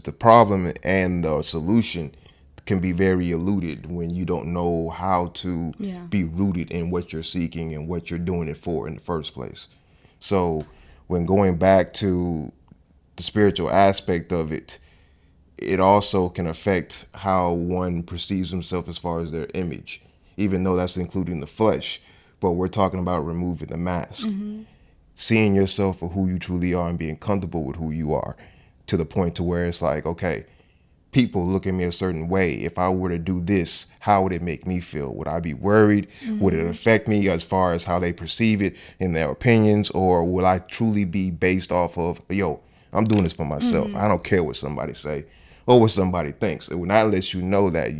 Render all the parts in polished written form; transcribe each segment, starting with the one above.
the problem and the solution can be very eluded when you don't know how to be rooted in what you're seeking and what you're doing it for in the first place. So when going back to the spiritual aspect of it, it also can affect how one perceives himself as far as their image, even though that's including the flesh. But we're talking about removing the mask, seeing yourself for who you truly are and being comfortable with who you are, to the point to where it's like, okay, people look at me a certain way. If I were to do this, how would it make me feel? Would I be worried? Would it affect me as far as how they perceive it in their opinions? Or will I truly be based off of, yo, I'm doing this for myself. I don't care what somebody say or what somebody thinks. It will not let you know that,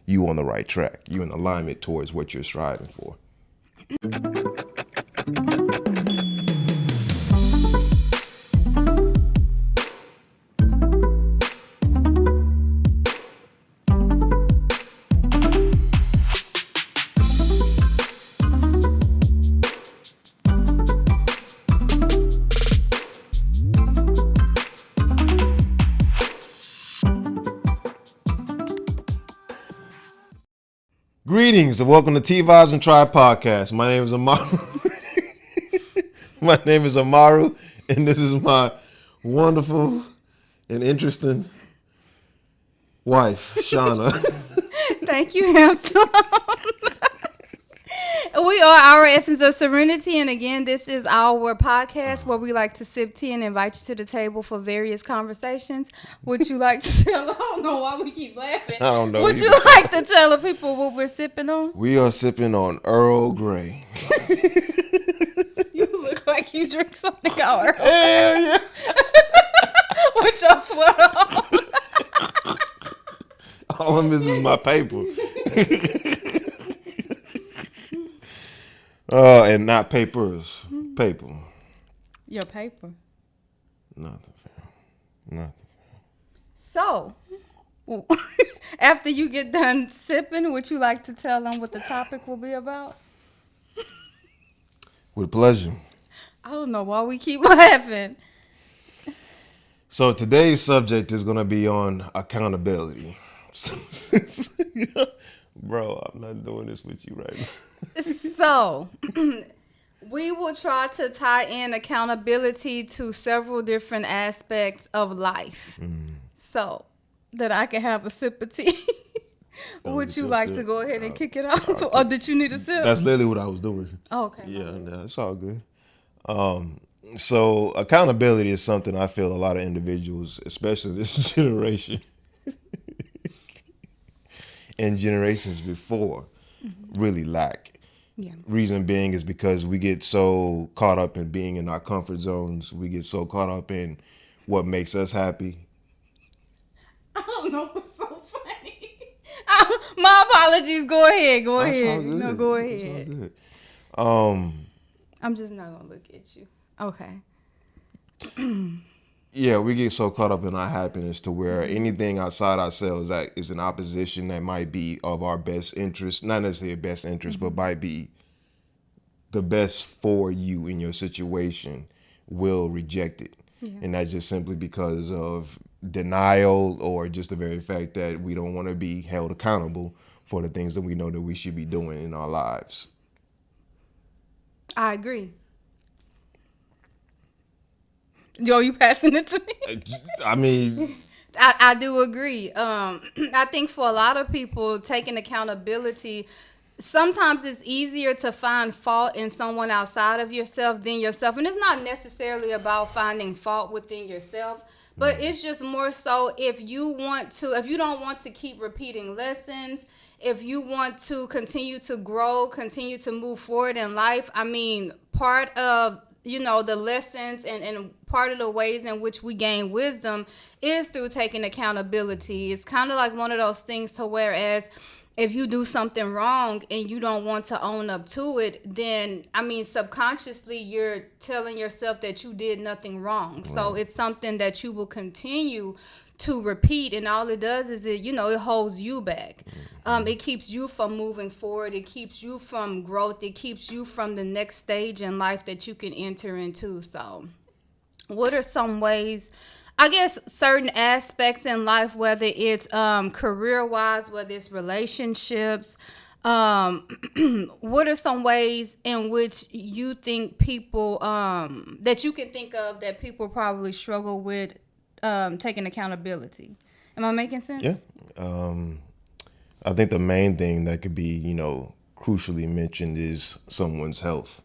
you on the right track. You in alignment towards what you're striving for. Greetings and welcome to Tea Vybz Tribe Podcast. My name is Amaru. And this is my wonderful and interesting wife, Shana. Thank you, handsome. We are Our Essence of Serenity, and again, this is our podcast where we like to sip tea and invite you to the table for various conversations. Would you like to tell? I don't know why we keep laughing. I don't know. Would you like to tell the people what we're sipping on? We are sipping on Earl Grey. You look like you drink something called Earl Grey. Hell yeah. With your sweater on. All I'm missing is my paper. And not papers. Paper. Your paper. Nothing, fam. Nothing. So, after you get done sipping, would you like to tell them what the topic will be about? With pleasure. I don't know why we keep laughing. So today's subject is going to be on accountability. Bro, I'm not doing this with you right now. So, we will try to tie in accountability to several different aspects of life. So, that I can have a sip of tea. Would you like to go ahead and kick it off? Or did you need a sip? That's literally what I was doing. Oh, okay. Yeah, it's all good. So accountability is something I feel a lot of individuals, especially this generation and generations before, really lack. Yeah. Reason being is because we get so caught up in being in our comfort zones. We get so caught up in what makes us happy. I don't know what's so funny. My apologies. Go ahead. Go ahead. No, go ahead. I'm just not going to look at you. Okay. Yeah, we get so caught up in our happiness to where anything outside ourselves that is an opposition that might be of our best interest, not necessarily best interest, but might be the best for you in your situation, will reject it. Yeah. And that's just simply because of denial or just the very fact that we don't want to be held accountable for the things that we know that we should be doing in our lives. I agree. Yo, you passing it to me? I mean, I do agree. I think for a lot of people, taking accountability, sometimes it's easier to find fault in someone outside of yourself than yourself. And it's not necessarily about finding fault within yourself, but it's just more so if you don't want to keep repeating lessons, if you want to continue to grow, continue to move forward in life. I mean, part of the lessons and part of the ways in which we gain wisdom is through taking accountability. It's kind of like one of those things to whereas if you do something wrong and you don't want to own up to it, then, subconsciously you're telling yourself that you did nothing wrong. Right. So it's something that you will continue to repeat, and all it does is it holds you back. It keeps you from moving forward. It keeps you from growth. It keeps you from the next stage in life that you can enter into. So what are some ways I guess certain aspects in life, whether it's career-wise, whether it's relationships, what are some ways in which you think people that you can think of that people probably struggle with taking accountability? Am I making sense? Yeah. I think the main thing that could be, crucially mentioned is someone's health.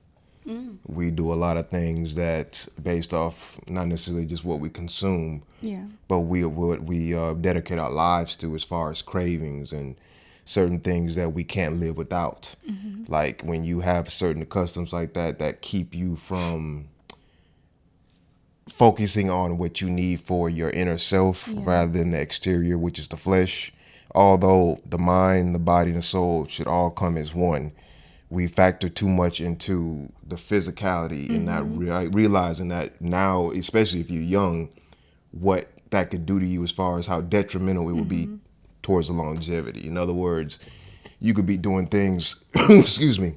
We do a lot of things that's based off not necessarily just what we consume, but what we dedicate our lives to as far as cravings and certain things that we can't live without. Like when you have certain customs like that keep you from focusing on what you need for your inner self rather than the exterior, which is the flesh. Although the mind, the body, and the soul should all come as one, we factor too much into the physicality and not realizing that now, especially if you're young, what that could do to you as far as how detrimental it would be towards the longevity. In other words, you could be doing things, excuse me,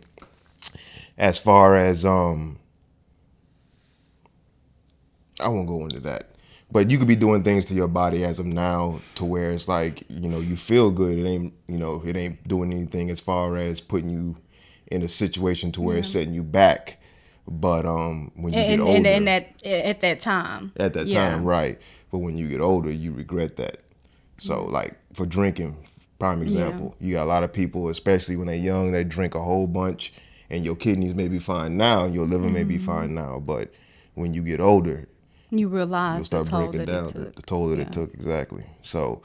as far as, I won't go into that, but you could be doing things to your body as of now to where it's like, you feel good. It ain't, it ain't doing anything as far as putting you in a situation to where it's setting you back. But when you get older, and at that time, right. But when you get older, you regret that. So like for drinking, prime example, you got a lot of people, especially when they're young, they drink a whole bunch, and your kidneys may be fine now, your liver may be fine now, but when you get older, you realize you'll start breaking down the toll that it took. Exactly. So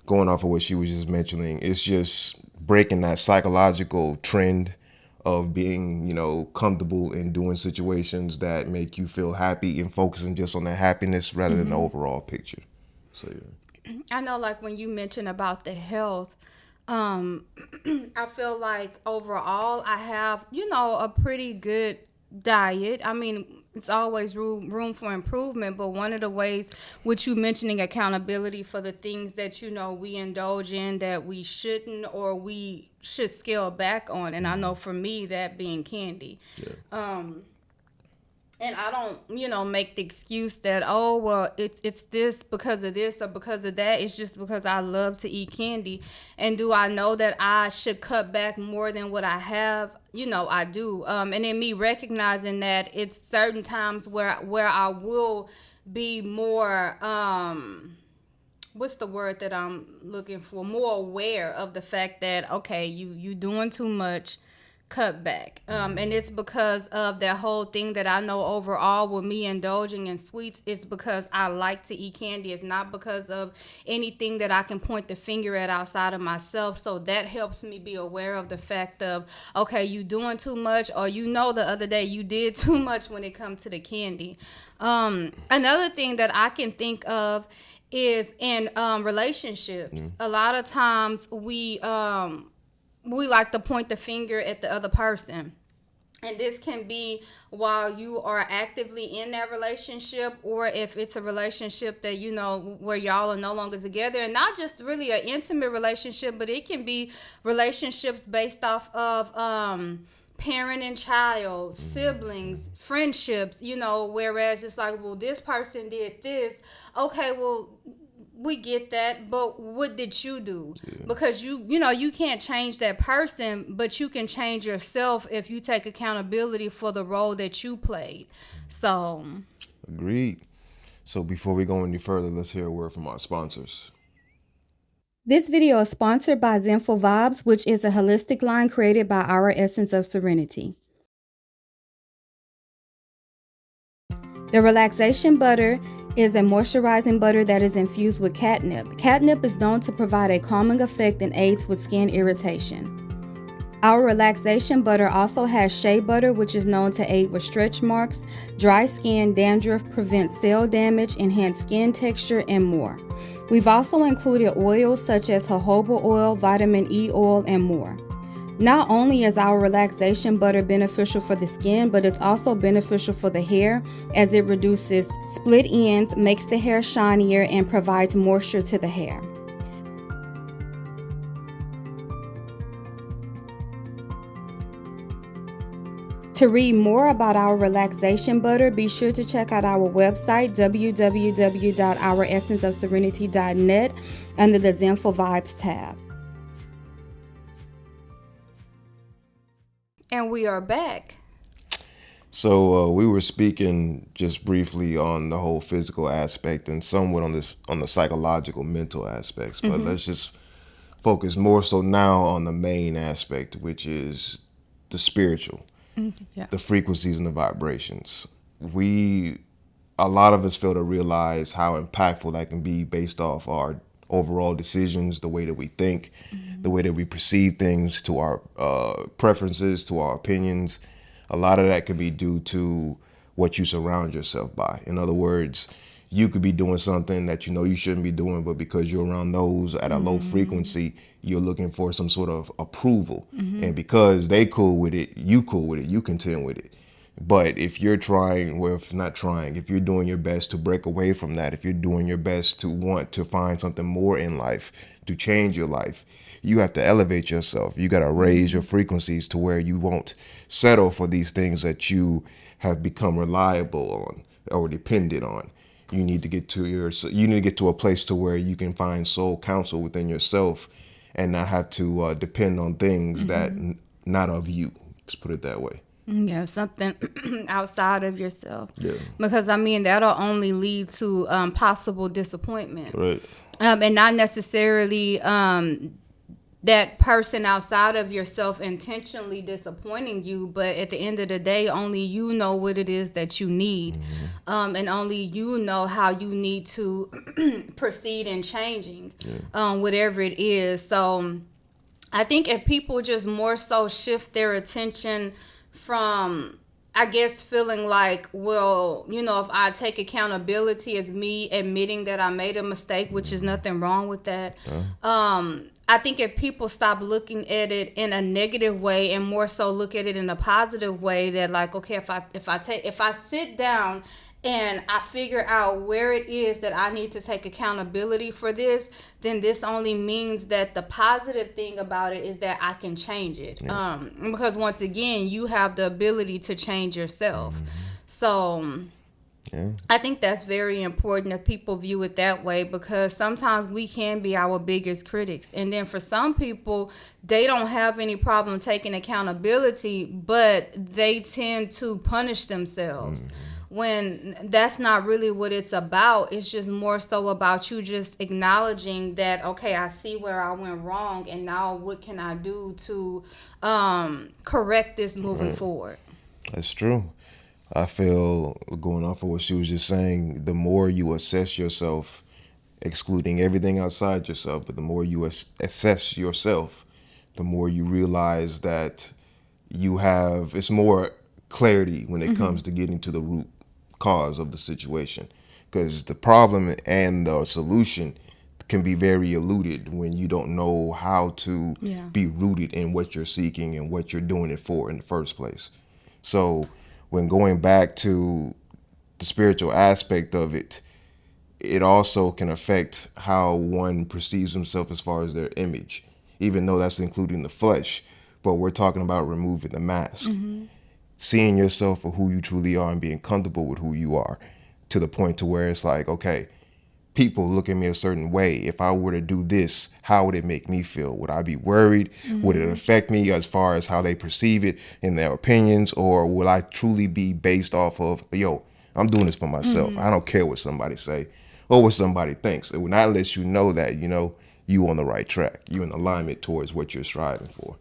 going off of what she was just mentioning, it's just breaking that psychological trend of being, comfortable in doing situations that make you feel happy and focusing just on that happiness rather than the overall picture. So, yeah. I know, like when you mentioned about the health, I feel like overall I have, a pretty good diet. I mean, it's always room for improvement, but one of the ways which you mentioning accountability for the things that we indulge in that we shouldn't or we should scale back on, and I know for me that being candy. And I don't, make the excuse that, oh, well, it's this because of this or because of that. It's just because I love to eat candy. And do I know that I should cut back more than what I have? I do. And then me recognizing that it's certain times where I will be more, what's the word that I'm looking for? More aware of the fact that, okay, you doing too much. Cut back. And it's because of that whole thing that I know overall with me indulging in sweets, it's because I like to eat candy. It's not because of anything that I can point the finger at outside of myself. So that helps me be aware of the fact of, okay, you doing too much, or the other day you did too much when it comes to the candy. Another thing that I can think of is in relationships. A lot of times we like to point the finger at the other person. And this can be while you are actively in that relationship, or if it's a relationship that, where y'all are no longer together, and not just really an intimate relationship, but it can be relationships based off of parent and child, siblings, friendships, whereas it's like, well, this person did this. Okay, well, we get that, but what did you do? Because you can't change that person, but you can change yourself if you take accountability for the role that you played. So agreed. So before we go any further, let's hear a word from our sponsors. This video is sponsored by Tea Vybz, which is a holistic line created by Our Essence of Serenity. The Relaxation butter is a moisturizing butter that is infused with catnip. Catnip is known to provide a calming effect and aids with skin irritation. Our Relaxation butter also has shea butter, which is known to aid with stretch marks, dry skin, dandruff, prevent cell damage, enhance skin texture, and more. We've also included oils such as jojoba oil, vitamin E oil, and more. Not only is our Relaxation butter beneficial for the skin, but it's also beneficial for the hair as it reduces split ends, makes the hair shinier, and provides moisture to the hair. To read more about our relaxation butter, be sure to check out our website, www.ouressenceofserenity.net, under the Tea Vybz tab. And we are back. So we were speaking just briefly on the whole physical aspect and somewhat on the psychological, mental aspects. But let's just focus more so now on the main aspect, which is the spiritual, the frequencies and the vibrations. A lot of us fail to realize how impactful that can be based off our overall decisions, the way that we think, the way that we perceive things, to our preferences, to our opinions. A lot of that could be due to what you surround yourself by. In other words, you could be doing something that you know you shouldn't be doing, but because you're around those at a low frequency, you're looking for some sort of approval. And because they cool with it, you contend with it. But if you're if you're doing your best to break away from that, if you're doing your best to want to find something more in life, to change your life, you have to elevate yourself. You got to raise your frequencies to where you won't settle for these things that you have become reliable on or dependent on. You need to get to a place to where you can find soul counsel within yourself and not have to depend on things that not of you. Let's put it that way. Yeah, something outside of yourself. Yeah. Because, that'll only lead to possible disappointment. Right. And not necessarily that person outside of yourself intentionally disappointing you, but at the end of the day, only you know what it is that you need. And only you know how you need to proceed in changing whatever it is. So I think if people just more so shift their attention from, I guess, feeling like, well, if I take accountability as me admitting that I made a mistake, which is nothing wrong with that. I think if people stop looking at it in a negative way and more so look at it in a positive way, that like, okay, if I sit down and I figure out where it is that I need to take accountability for this, then this only means that the positive thing about it is that I can change it. Because once again, you have the ability to change yourself. So I think that's very important if people view it that way, because sometimes we can be our biggest critics. And then for some people, they don't have any problem taking accountability, but they tend to punish themselves. When that's not really what it's about. It's just more so about you just acknowledging that, okay, I see where I went wrong, and now what can I do to correct this moving forward? That's true. I feel, going off of what she was just saying, the more you assess yourself, excluding everything outside yourself, but the more you assess yourself, the more you realize that it's more clarity when it comes to getting to the root cause of the situation, because the problem and the solution can be very eluded when you don't know how to be rooted in what you're seeking and what you're doing it for in the first place. So when going back to the spiritual aspect of it, it also can affect how one perceives himself as far as their image, even though that's including the flesh. But we're talking about removing the mask. Seeing yourself for who you truly are and being comfortable with who you are, to the point to where it's like, okay, people look at me a certain way. If I were to do this, how would it make me feel? Would I be worried? Would it affect me as far as how they perceive it in their opinions? Or will I truly be based off of, I'm doing this for myself. I don't care what somebody say or what somebody thinks. It will not let you know that, you on the right track. You're in alignment towards what you're striving for.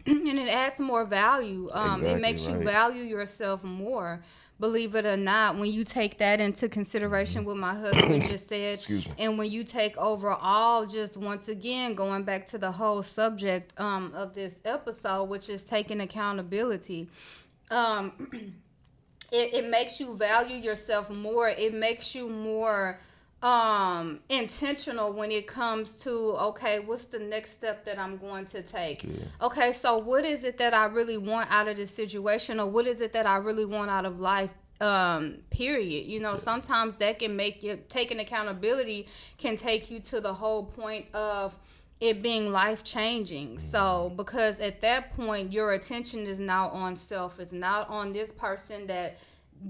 And it adds more value. Exactly, it makes you value yourself more. Believe it or not, when you take that into consideration, what my husband just said, and when you take overall, just once again, going back to the whole subject of this episode, which is taking accountability, it makes you value yourself more. It makes you more intentional when it comes to, okay, what's the next step that I'm going to take? Okay, so what is it that I really want out of this situation, or what is it that I really want out of life, period? Sometimes that can make you, taking accountability can take you to the whole point of, it being life changing. So because at that point your attention is now on self. It's not on this person that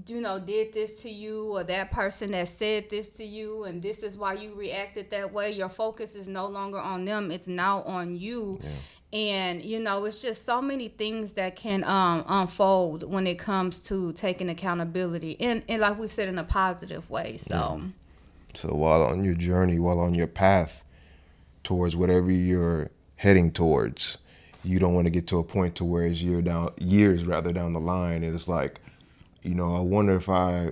did this to you, or that person that said this to you, and this is why you reacted that way. Your focus is no longer on them, it's now on you. And it's just so many things that can unfold when it comes to taking accountability, and like we said, in a positive way. So while on your journey, while on your path towards whatever you're heading towards, you don't want to get to a point to where it's years down the line, and it's like, I wonder if I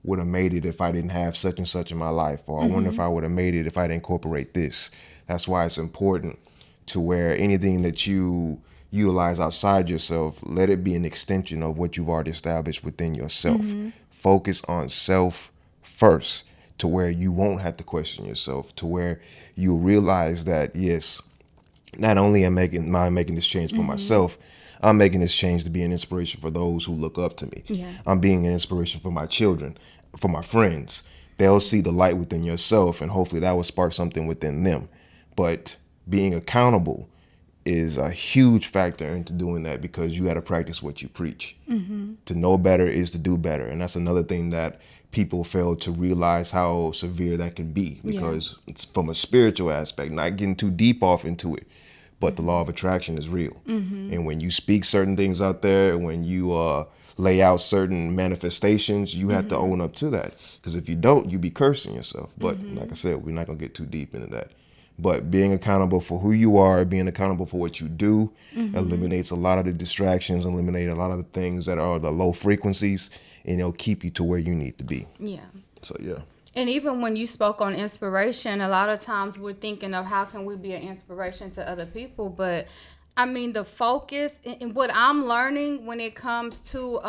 would have made it if I didn't have such and such in my life, or I wonder if I would have made it if I didn't incorporate this. That's why it's important to where anything that you utilize outside yourself, let it be an extension of what you've already established within yourself. Focus on self first, to where you won't have to question yourself, to where you realize that, yes, not only am I making this change for myself, I'm making this change to be an inspiration for those who look up to me. I'm being an inspiration for my children, for my friends. They'll see the light within yourself, and hopefully that will spark something within them. But being accountable is a huge factor into doing that, because you got to practice what you preach. To know better is to do better. And that's another thing that people fail to realize, how severe that can be, because it's from a spiritual aspect, not getting too deep off into it. But the law of attraction is real. And when you speak certain things out there, when you lay out certain manifestations, you have to own up to that. Because if you don't, you be cursing yourself. But like I said, we're not going to get too deep into that. But being accountable for who you are, being accountable for what you do, eliminates a lot of the distractions, eliminate a lot of the things that are the low frequencies, and it'll keep you to where you need to be. So, yeah. And even when you spoke on inspiration, a lot of times we're thinking of how can we be an inspiration to other people. But I mean, the focus and what I'm learning when it comes to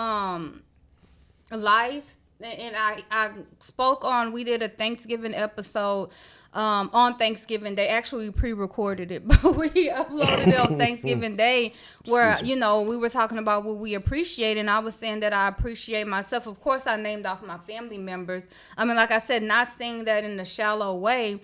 life, and I spoke on, we did a Thanksgiving episode on Thanksgiving Day. Actually, we pre-recorded it, but we uploaded it on Thanksgiving Day, where we were talking about what we appreciate, and I was saying that I appreciate myself. Of course, I named off my family members. I mean, like I said, not saying that in a shallow way,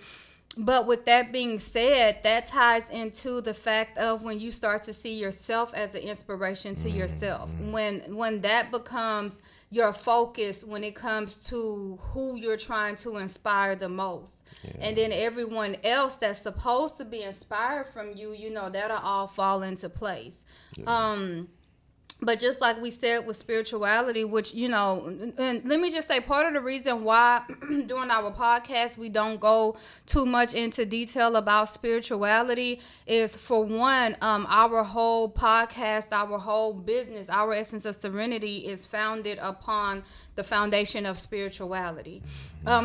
but with that being said, that ties into the fact of when you start to see yourself as an inspiration to yourself. When that becomes your focus, when it comes to who you're trying to inspire the most. And then everyone else that's supposed to be inspired from you, that'll all fall into place. But just like we said with spirituality, which, and let me just say, part of the reason why during our podcast we don't go too much into detail about spirituality is, for one, our whole podcast, our whole business, Our Essence of Serenity, is founded upon the foundation of spirituality.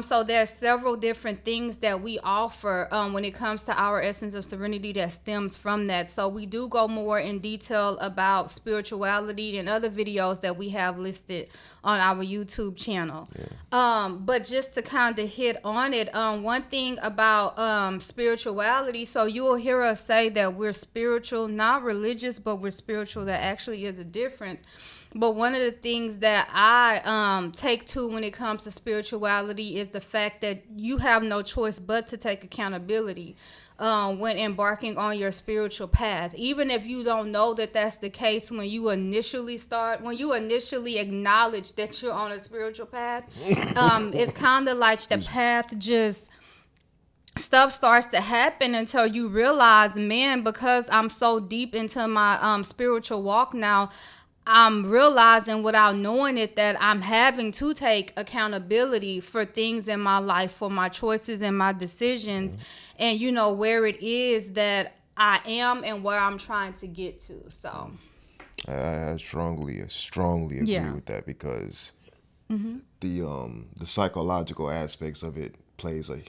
So there's several different things that we offer when it comes to Our Essence of Serenity that stems from that. So we do go more in detail about spirituality and other videos that we have listed on our YouTube channel. But just to kind of hit on it, one thing about spirituality, so you will hear us say that we're spiritual, not religious, but we're spiritual. That actually is a difference. But one of the things that I take to when it comes to spirituality is the fact that you have no choice but to take accountability when embarking on your spiritual path. Even if you don't know that that's the case when you initially acknowledge that you're on a spiritual path, it's kind of like the path just... stuff starts to happen until you realize, man, because I'm so deep into my spiritual walk now, I'm realizing without knowing it that I'm having to take accountability for things in my life, for my choices and my decisions, and where it is that I am and where I'm trying to get to. So I strongly agree with that, because the psychological aspects of it plays a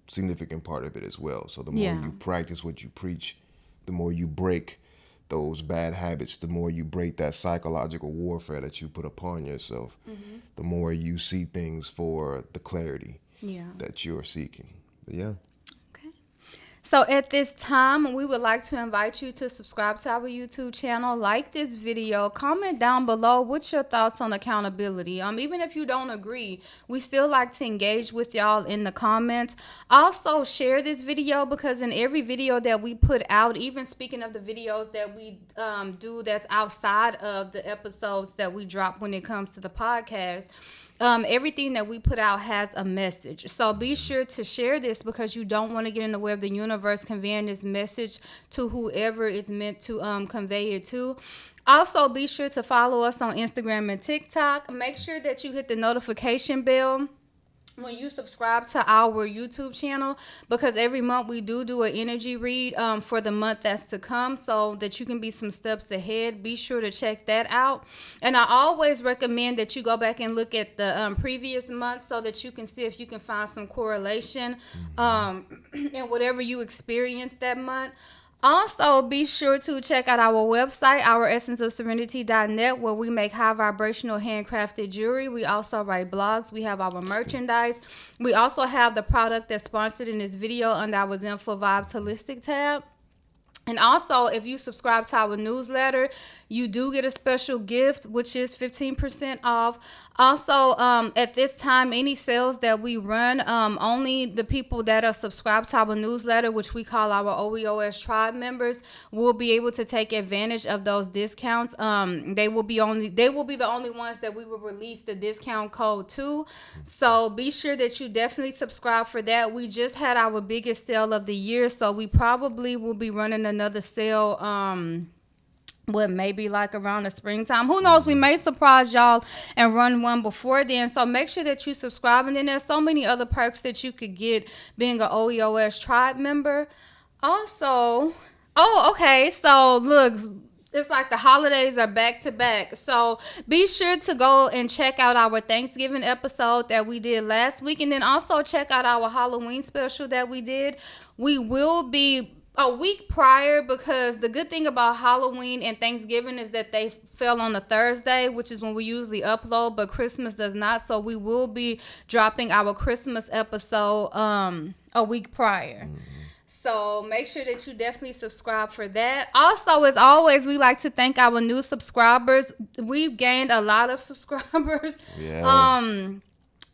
significant part of it as well. So the more you practice what you preach, the more you break those bad habits, the more you break that psychological warfare that you put upon yourself, the more you see things for the clarity that you're seeking. But So at this time, we would like to invite you to subscribe to our YouTube channel, like this video, comment down below what's your thoughts on accountability. Even if you don't agree, we still like to engage with y'all in the comments. Also, share this video, because in every video that we put out, even speaking of the videos that we do that's outside of the episodes that we drop when it comes to the podcast, everything that we put out has a message. So be sure to share this, because you don't want to get in the way of the universe conveying this message to whoever it's meant to convey it to. Also, be sure to follow us on Instagram and TikTok. Make sure that you hit the notification bell when you subscribe to our YouTube channel, because every month we do an energy read for the month that's to come, so that you can be some steps ahead. Be sure to check that out. And I always recommend that you go back and look at the previous month, so that you can see if you can find some correlation in whatever you experienced that month. Also, be sure to check out our website, ouressenceofserenity.net, where we make high vibrational handcrafted jewelry. We also write blogs. We have our merchandise. We also have the product that's sponsored in this video under our Tea Vybz Holistic tab. And also, if you subscribe to our newsletter, you do get a special gift, which is 15% off. Also, at this time, any sales that we run, only the people that are subscribed to our newsletter, which we call our OEOS tribe members, will be able to take advantage of those discounts. They will be the only ones that we will release the discount code to. So be sure that you definitely subscribe for that. We just had our biggest sale of the year, so we probably will be running another sale maybe like around the springtime. Who knows? We may surprise y'all and run one before then. So make sure that you subscribe. And then there's so many other perks that you could get being an OEOS tribe member. Also, okay. So look, it's like the holidays are back to back. So be sure to go and check out our Thanksgiving episode that we did last week. And then also check out our Halloween special that we did. We will be a week prior, because the good thing about Halloween and Thanksgiving is that they fell on a Thursday, which is when we usually upload, but Christmas does not. So we will be dropping our Christmas episode a week prior. So make sure that you definitely subscribe for that. Also, as always, we like to thank our new subscribers. We've gained a lot of subscribers. Yes.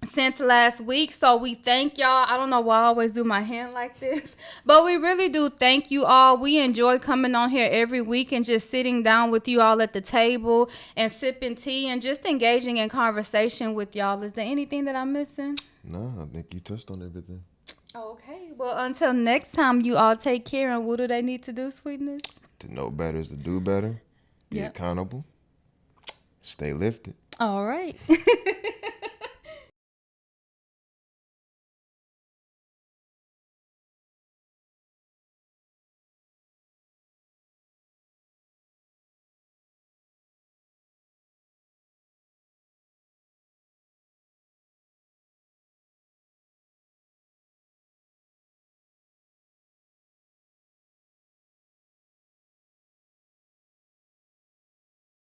Since last week, so we thank y'all. I don't know why I always do my hand like this, but we really do thank you all. We enjoy coming on here every week and just sitting down with you all at the table and sipping tea and just engaging in conversation with y'all. Is there anything that I'm missing? No, I think you touched on everything. Okay, well, until next time, you all take care. And what do they need to do, sweetness? To know better is to do better. Be accountable. Stay lifted. All right.